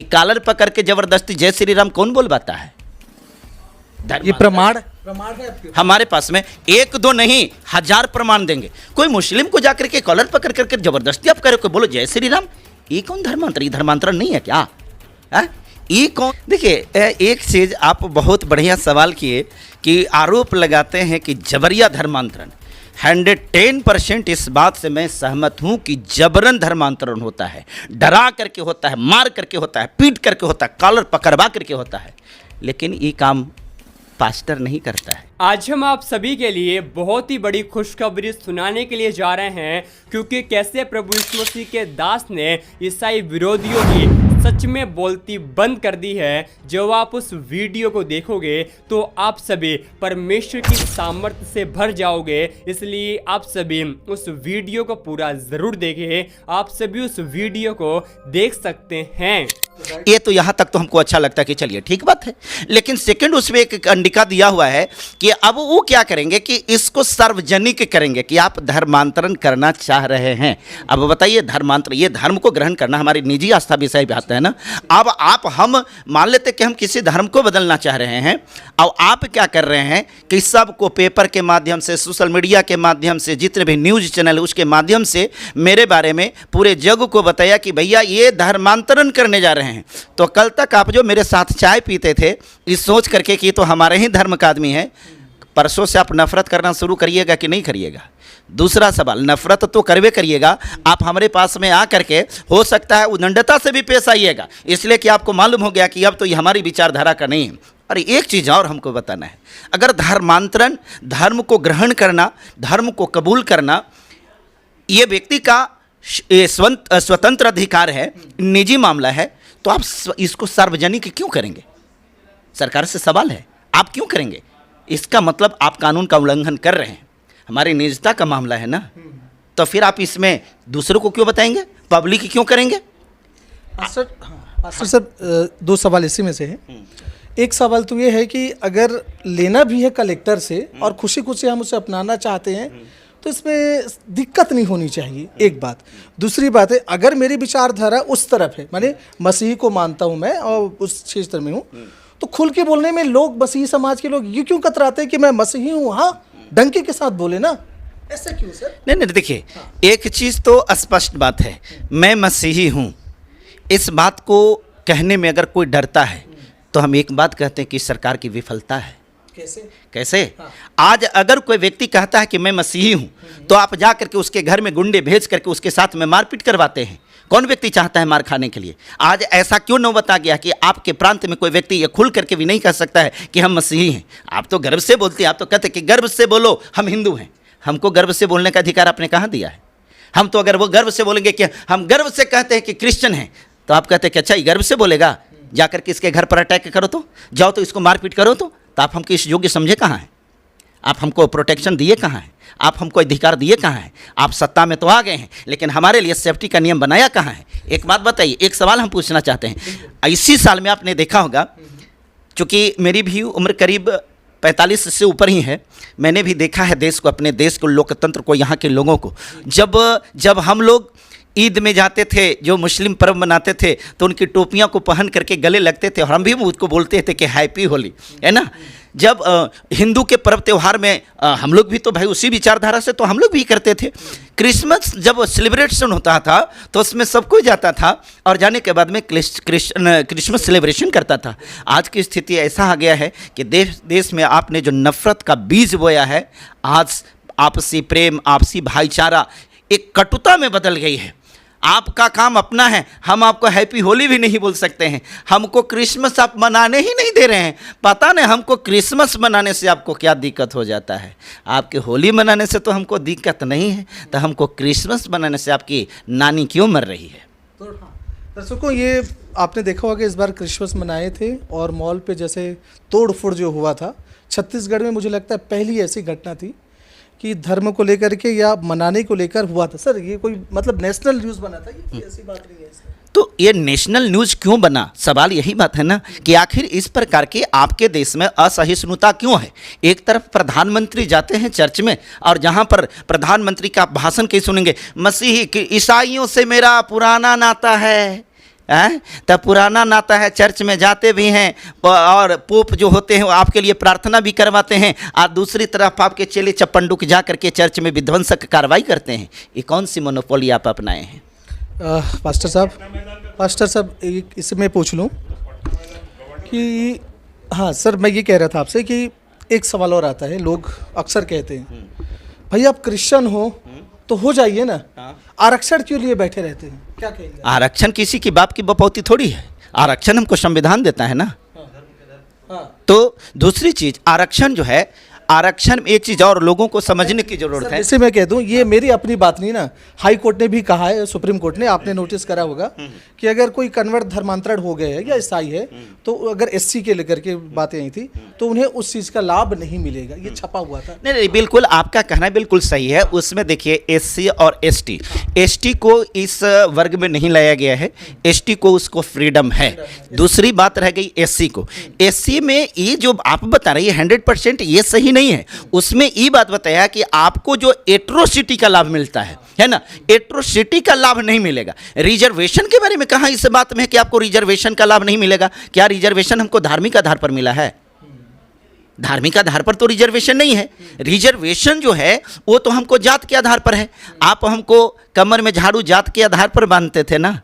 Collar पकड़ के जबरदस्ती जय श्री राम कौन बोलवाता है? ये प्रमाण है आपके? हमारे पास में एक दो नहीं 1000 प्रमाण देंगे। कोई मुस्लिम को जाकर के कॉलर पकड़ करके जबरदस्ती आप करो, बोलो जय श्री राम, ये कौन धर्मांतर? ये धर्मांतरण नहीं है क्या? ये कौन? देखिए एक चीज आप बहुत बढ़िया सवाल किए कि आरोप लगाते हैं कि जबरिया धर्मांतरण। 110% इस बात से मैं सहमत हूं कि जबरन धर्मांतरण होता है, डरा करके होता है, मार करके होता है, पीट करके होता है, कॉलर पकड़वा करके होता है, लेकिन ये काम पास्टर नहीं करता है। आज हम आप सभी के लिए बहुत ही बड़ी खुशखबरी सुनाने के लिए जा रहे हैं, क्योंकि कैसे प्रभु यीशु मसीह के दास ने ईसाई विरोधियों की सच में बोलती बंद कर दी है। जब आप उस वीडियो को देखोगे तो आप सभी परमेश्वर की सामर्थ्य से भर जाओगे, इसलिए आप सभी उस वीडियो को पूरा जरूर देखें। आप सभी उस वीडियो को देख सकते हैं। ये तो यहाँ तक तो हमको अच्छा लगता है कि चलिए ठीक बात है, लेकिन सेकंड उसमें एक अंडिका दिया हुआ है कि अब वो क्या करेंगे कि इसको सार्वजनिक करेंगे कि आप धर्मांतरण करना चाह रहे हैं। अब बताइए धर्मांतरण, ये धर्म को ग्रहण करना हमारी निजी आस्था विषय भी आता है ना। अब हम मान लेते कि हम किसी धर्म को बदलना चाह रहे हैं, और आप क्या कर रहे हैं कि सबको पेपर के माध्यम से, सोशल मीडिया के माध्यम से, जितने भी न्यूज चैनल उसके माध्यम से मेरे बारे में पूरे जग को बताया कि भैया ये धर्मांतरण करने जा रहे हैं। तो कल तक आप जो मेरे साथ चाय पीते थे इस सोच करके कि तो हमारे ही धर्म का आदमी है, परसों से आप नफरत करना शुरू करिएगा कि नहीं करिएगा? दूसरा सवाल, नफरत तो करवे करिएगा, आप हमारे पास में आ करके हो सकता है उदंडता से भी पेश आइएगा, इसलिए कि आपको मालूम हो गया कि अब तो ये हमारी विचारधारा का नहीं है। और एक चीज़ और हमको बताना है, अगर धर्मांतरण, धर्म को ग्रहण करना, धर्म को कबूल करना ये व्यक्ति का स्वतंत्र अधिकार है, निजी मामला है, तो आप इसको सार्वजनिक क्यों करेंगे? सरकार से सवाल है, आप क्यों करेंगे? इसका मतलब आप कानून का उल्लंघन कर रहे हैं, हमारी निजता का मामला है ना। तो फिर आप इसमें दूसरों को क्यों बताएंगे, पब्लिक क्यों करेंगे? सर दो सवाल इसी में से है। एक सवाल तो ये है कि अगर लेना भी है कलेक्टर से और खुशी खुशी हम उसे अपनाना चाहते हैं तो इसमें दिक्कत नहीं होनी चाहिए, एक बात। दूसरी बात है, अगर मेरी विचारधारा उस तरफ है, माने मसीही को मानता हूँ मैं और उस क्षेत्र में हूँ, तो खुल के बोलने में लोग, मसीही समाज के लोग ये क्यों कतराते हैं कि मैं मसीही हूँ? हाँ, डंके के साथ बोले ना, ऐसा क्यों सर? नहीं, देखिए एक चीज़ तो स्पष्ट बात है, मैं मसीही हूँ, इस बात को कहने में अगर कोई डरता है तो हम एक बात कहते हैं कि सरकार की विफलता है। कैसे? हाँ। आज अगर कोई व्यक्ति कहता है कि मैं मसीही हूं, तो आप जा करके उसके घर में गुंडे भेज करके उसके साथ में मारपीट करवाते हैं। कौन व्यक्ति चाहता है मार खाने के लिए? आज ऐसा क्यों न बता गया कि आपके प्रांत में कोई व्यक्ति ये खुल करके भी नहीं कह सकता है कि हम मसीही हैं? आप तो गर्व से बोलते हैं, आप तो कहते हैं कि गर्व से बोलो हम हिंदू हैं। हमको गर्व से बोलने का अधिकार आपने कहाँ दिया है? हम तो अगर वो गर्व से बोलेंगे कि हम गर्व से कहते हैं कि क्रिश्चियन हैं, तो आप कहते हैं कि अच्छा ये गर्व से बोलेगा, जाकर के इसके घर पर अटैक करो, तो जाओ तो इसको मारपीट करो, तो आप हमको इस योग्य समझे कहाँ हैं? आप हमको प्रोटेक्शन दिए कहाँ हैं? आप हमको अधिकार दिए कहाँ हैं? आप सत्ता में तो आ गए हैं, लेकिन हमारे लिए सेफ्टी का नियम बनाया कहाँ है? एक बात बताइए, एक सवाल हम पूछना चाहते हैं। इसी साल में आपने देखा होगा, चूँकि मेरी भी उम्र करीब 45 से ऊपर ही है, मैंने भी देखा है देश को, अपने देश को, लोकतंत्र को, यहाँ के लोगों को। जब हम लोग ईद में जाते थे, जो मुस्लिम पर्व मनाते थे, तो उनकी टोपियाँ को पहन करके गले लगते थे और हम भी उसको बोलते थे कि हैप्पी होली, है ना। जब हिंदू के पर्व त्यौहार में हम लोग भी तो भाई उसी विचारधारा से तो हम लोग भी करते थे। क्रिसमस जब सेलिब्रेशन होता था तो उसमें सब कोई जाता था और जाने के बाद में क्रिसमस सेलिब्रेशन करता था। आज की स्थिति ऐसा आ गया है कि देश में आपने जो नफरत का बीज बोया है, आज आपसी प्रेम, आपसी भाईचारा एक कटुता में बदल गई है। आपका काम अपना है, हम आपको हैप्पी होली भी नहीं बोल सकते हैं, हमको क्रिसमस आप मनाने ही नहीं दे रहे हैं। पता नहीं हमको क्रिसमस मनाने से आपको क्या दिक्कत हो जाता है। आपके होली मनाने से तो हमको दिक्कत नहीं है, तो हमको क्रिसमस मनाने से आपकी नानी क्यों मर रही है? तो दर्शकों, ये आपने देखा होगा कि इस बार क्रिसमस मनाए थे और मॉल पे जैसे तोड़ फोड़ जो हुआ था, छत्तीसगढ़ में मुझे लगता है पहली ऐसी घटना थी कि धर्म को लेकर के या मनाने को लेकर हुआ था। सर ये कोई मतलब नेशनल न्यूज़ बना था, ये ऐसी बात नहीं है सर। तो ये नेशनल न्यूज़ क्यों बना? सवाल यही बात है ना कि आखिर इस प्रकार की आपके देश में असहिष्णुता क्यों है? एक तरफ प्रधानमंत्री जाते हैं चर्च में और जहाँ पर प्रधानमंत्री का भाषण कहीं सुनेंगे, मसीही ईसाइयों से मेरा पुराना नाता है, हैं? तब पुराना नाता है, चर्च में जाते भी हैं और पोप जो होते हैं वो आपके लिए प्रार्थना भी करवाते हैं, और दूसरी तरफ आपके चेले चप्पंडुक जा करके चर्च में विध्वंसक कार्रवाई करते हैं। ये कौन सी मोनोपोली आप अपनाए हैं? पास्टर साहब एक इसमें पूछ लूँ कि हाँ सर, मैं ये कह रहा था आपसे कि एक सवाल और आता है। लोग अक्सर कहते हैं भाई आप क्रिश्चियन हो तो हो जाइए ना, आरक्षण क्यों लिए बैठे रहते हैं, क्या कहेंगे? आरक्षण किसी की बाप की बपौती थोड़ी है, आरक्षण हमको संविधान देता है ना। हाँ। तो दूसरी चीज, आरक्षण जो है, आरक्षण में एक चीज और लोगों को समझने की जरूरत है। जैसे मैं कह दूं, ये मेरी अपनी बात नहीं ना, हाई कोर्ट ने भी कहा है, सुप्रीम कोर्ट ने, आपने नोटिस करा होगा कि अगर कोई कन्वर्ट धर्मांतरण हो गए है या ईसाई है, तो अगर एससी के लेकर के बातें आई थी, तो उन्हें उस चीज का लाभ नहीं मिलेगा। ये छपा हुआ था। नहीं, बिल्कुल आपका कहना बिल्कुल सही है। उसमें देखिए एससी और एसटी को इस वर्ग में नहीं लाया गया है, एसटी को उसको फ्रीडम है। दूसरी बात रह गई एससी को। एससी में ये जो आप बता रहे हैं 100% ये सही नहीं है। उसमें ये बात बताया कि आपको जो एट्रोसिटी का लाभ मिलता है ना, एट्रोसिटी का लाभ नहीं मिलेगा। रिजर्वेशन के बारे में कहा इस बात में है कि आपको रिजर्वेशन का लाभ नहीं मिलेगा? क्या रिजर्वेशन हमको धार्मिक आधार पर मिला है? धार्मिक आधार पर तो रिजर्वेशन नहीं है। रिजर्वेशन जो है वो तो हमको जात के आधार पर है। आप हमको कमर में झाड़ू जात के आधार पर बांधते थे ना,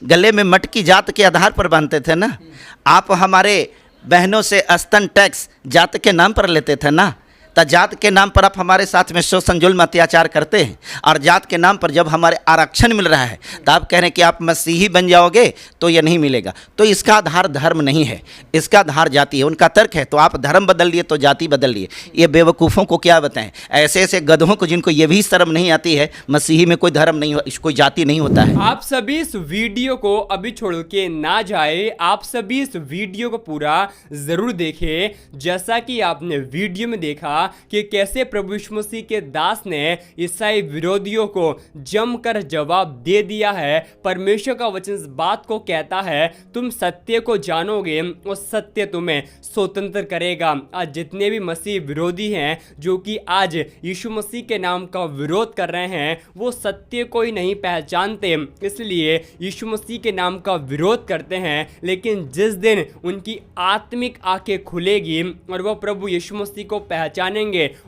गले में मटकी जात के आधार पर बांधते थे ना, आप हमारे बहनों से स्तन टैक्स जात के नाम पर लेते थे ना, तो जात के नाम पर आप हमारे साथ में शोषण जुल्म अत्याचार करते हैं, और जात के नाम पर जब हमारे आरक्षण मिल रहा है तो आप कह रहे हैं कि आप मसीही बन जाओगे तो ये नहीं मिलेगा। तो इसका आधार धर्म नहीं है, इसका आधार जाति है। उनका तर्क है तो आप धर्म बदल लिए तो जाति बदल लिए। ये बेवकूफ़ों को क्या बताएं, ऐसे ऐसे गधों को जिनको ये भी शर्म नहीं आती है, मसीही में कोई धर्म नहीं, कोई जाति नहीं होता है। आप सभी इस वीडियो को अभी छोड़ के ना जाए, आप सभी इस वीडियो को पूरा जरूर देखें। जैसा कि आपने वीडियो में देखा कि कैसे प्रभु यीशु मसीह के दास ने ईसाई विरोधियों को जमकर जवाब दे दिया है। परमेश्वर का वचन इस बात को कहता है, तुम सत्य को जानोगे और सत्य तुम्हें स्वतंत्र करेगा। आज जितने भी मसीह विरोधी हैं जो कि आज यीशु मसीह के नाम का विरोध कर रहे हैं, वो सत्य को ही नहीं पहचानते, इसलिए यीशु मसीह के नाम का विरोध करते हैं। लेकिन जिस दिन उनकी आत्मिक आंखें खुलेगी और वो प्रभु यीशु मसीह को पहचानेंगे,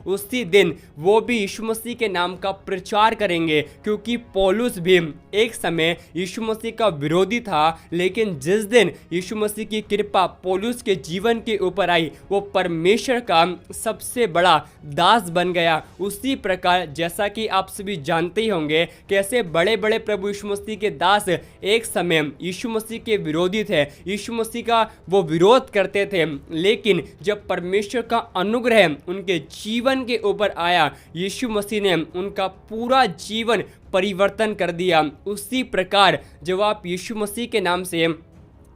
उसी दिन वो भी यीशु मसीह के नाम का प्रचार करेंगे। क्योंकि पौलुस भी एक समय यीशु मसीह का विरोधी था, लेकिन जिस दिन यीशु मसीह की कृपा पौलुस के जीवन के ऊपर आई, वो परमेश्वर का सबसे बड़ा दास बन गया। उसी प्रकार जैसा कि आप सभी जानते ही होंगे कैसे बड़े बड़े प्रभु यीशु मसीह के दास एक समय यीशु मसीह के विरोधी थे, यीशु मसीह का वो विरोध करते थे, लेकिन जब परमेश्वर का अनुग्रह उनके जीवन के ऊपर आया, यीशु मसीह ने उनका पूरा जीवन परिवर्तन कर दिया। उसी प्रकार जब आप यीशु मसीह के नाम से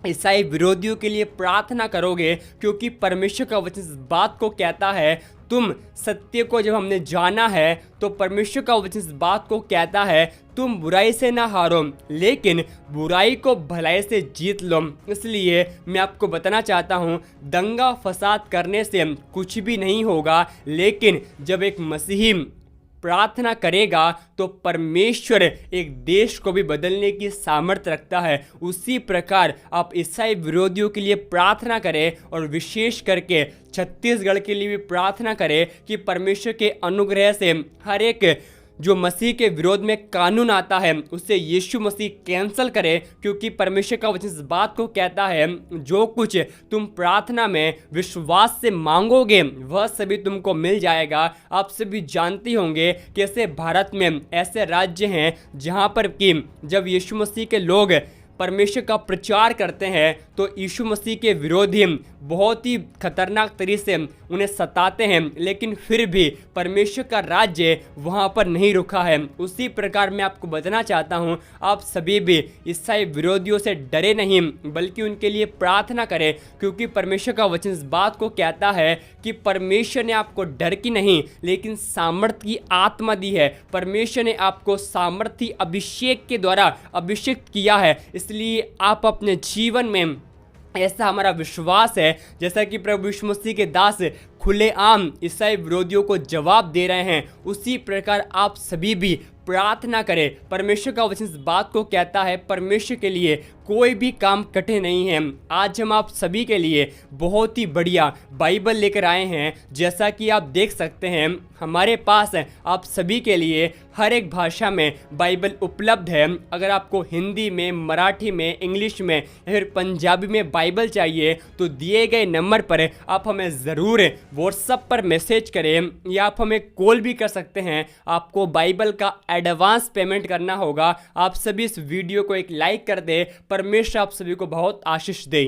ईसाई विरोधियों के लिए प्रार्थना करोगे, क्योंकि परमेश्वर का वचन इस बात को कहता है, तुम सत्य को जब हमने जाना है तो परमेश्वर का वचन इस बात को कहता है, तुम बुराई से ना हारो लेकिन बुराई को भलाई से जीत लो। इसलिए मैं आपको बताना चाहता हूँ, दंगा फसाद करने से कुछ भी नहीं होगा, लेकिन जब एक मसीही प्रार्थना करेगा तो परमेश्वर एक देश को भी बदलने की सामर्थ्य रखता है। उसी प्रकार आप ईसाई विरोधियों के लिए प्रार्थना करें और विशेष करके छत्तीसगढ़ के लिए भी प्रार्थना करें कि परमेश्वर के अनुग्रह से हर एक जो मसीह के विरोध में कानून आता है उससे यीशु मसीह कैंसल करे। क्योंकि परमेश्वर का वचन इस बात को कहता है, जो कुछ तुम प्रार्थना में विश्वास से मांगोगे वह सभी तुमको मिल जाएगा। आप सभी जानते होंगे कैसे भारत में ऐसे राज्य हैं जहां पर कि जब यीशु मसीह के लोग परमेश्वर का प्रचार करते हैं तो यीशु मसीह के विरोधी बहुत ही खतरनाक तरीके से उन्हें सताते हैं, लेकिन फिर भी परमेश्वर का राज्य वहाँ पर नहीं रुका है। उसी प्रकार मैं आपको बताना चाहता हूँ, आप सभी भी ईसाई विरोधियों से डरे नहीं बल्कि उनके लिए प्रार्थना करें। क्योंकि परमेश्वर का वचन इस बात को कहता है कि परमेश्वर ने आपको डर की नहीं लेकिन सामर्थ्य की आत्मा दी है। परमेश्वर ने आपको सामर्थ्य अभिषेक के द्वारा अभिषेक किया है। इसलिए आप अपने जीवन में, ऐसा हमारा विश्वास है, जैसा कि प्रभु यीशु मसीह के दास खुलेआम ईसाई विरोधियों को जवाब दे रहे हैं, उसी प्रकार आप सभी भी प्रार्थना करें। परमेश्वर का वचन इस बात को कहता है, परमेश्वर के लिए कोई भी काम कठिन नहीं है। आज हम आप सभी के लिए बहुत ही बढ़िया बाइबल लेकर आए हैं। जैसा कि आप देख सकते हैं हमारे पास आप सभी के लिए हर एक भाषा में बाइबल उपलब्ध है। अगर आपको हिंदी में, मराठी में, इंग्लिश में या फिर पंजाबी में बाइबल चाहिए तो दिए गए नंबर पर आप हमें ज़रूर व्हाट्सएप पर मैसेज करें या आप हमें कॉल भी कर सकते हैं। आपको बाइबल का एडवांस पेमेंट करना होगा। आप सभी इस वीडियो को एक लाइक कर दें। परमेश्वर आप सभी को बहुत आशीष दे।